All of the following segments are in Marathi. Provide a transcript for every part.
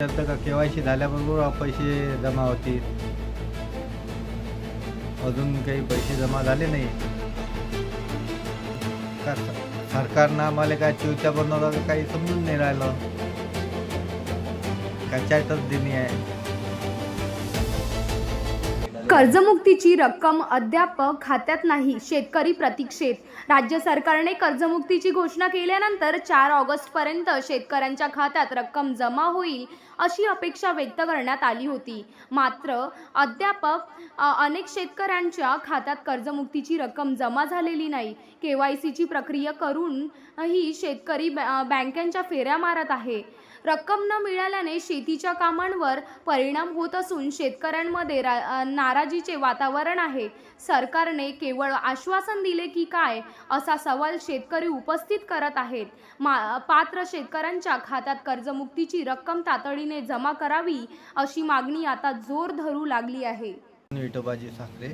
तर का केवायसी झाल्याबरोबर पैसे जमा होतील. अजून काही पैसे जमा झाले नाही का? सरकारनं आम्हाला काय चिवत्या बनवलं का काही समजून नाही राहिलं. काय चाटच देणी आहे. कर्जमुक्तीची रक्कम अद्याप खात्यात नाही, शेतकरी प्रतीक्षेत. राज्य सरकारने कर्जमुक्तीची घोषणा केल्यानंतर 4 ऑगस्टपर्यंत शेतकऱ्यांच्या खात्यात रक्कम जमा होईल अशी अपेक्षा व्यक्त करण्यात आली होती. मात्र अद्याप अनेक शेतकऱ्यांच्या खात्यात कर्जमुक्तीची रक्कम जमा झालेली नाही. केवायसीची प्रक्रिया करून ही शेतकरी बँकांच्या फेऱ्या मारत आहे. रक्कम न मिळाल्याने शेतीच्या कामांवर परिणाम होत असून शेतकऱ्यांमध्ये नाराजीचे वातावरण आहे. सरकारने केवळ आश्वासन दिले की काय, असा सवाल शेतकरी उपस्थित करत आहेत. पात्र शेतकऱ्यांच्या खात्यात कर्जमुक्तीची रक्कम तातडीने जमा करावी अशी मागणी आता जोर धरू लागली आहे. विठोबाजी साखरे,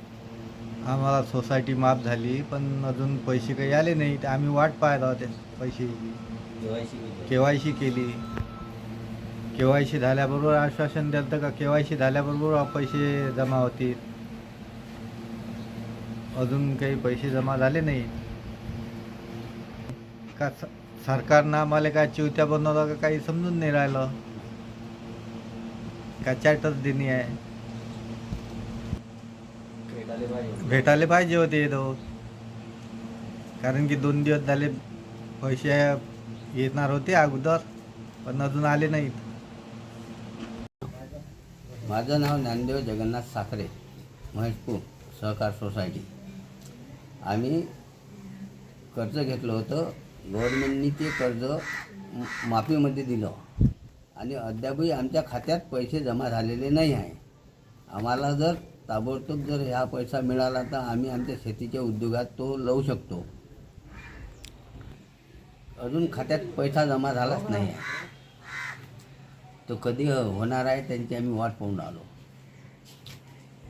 आम्हाला सोसायटी माफ झाली पण अजून पैसे काही आले नाही. ते आम्ही वाट पाहत आहोत. पैसे केवायसी केली. केवायसी झाल्याबरोबर आश्वासन दिलं का केवायसी झाल्याबरोबर पैसे जमा होतील. अजून काही पैसे जमा झाले नाही का? सरकारनं आम्हाला काय चिवत्या बनवलं का काही समजून नाही राहिलं. काय चाटच देणी आहे. भेटायला पाहिजे होते तो, कारण की 2 दिवस झाले पैसे येणार होते अगोदर, पण अजून आले नाहीत. माझं नाव ज्ञानदेव जगन्नाथ साखरे, महेशपूर सहकार सोसायटी. आम्ही कर्ज घेतलं होतं. गव्हर्नमेंटनी ते कर्ज माफीमध्ये दिलं आणि अद्यापही आमच्या खात्यात पैसे जमा झालेले नाही आहे. आम्हाला जर ताबडतोब जर ह्या पैसा मिळाला तर आम्ही आमच्या शेतीच्या उद्योगात तो लावू शकतो. अजून खात्यात पैसा जमा झालाच नाही आहे. तो कधी होणार आहे त्यांची आम्ही वाट पाहून आलो.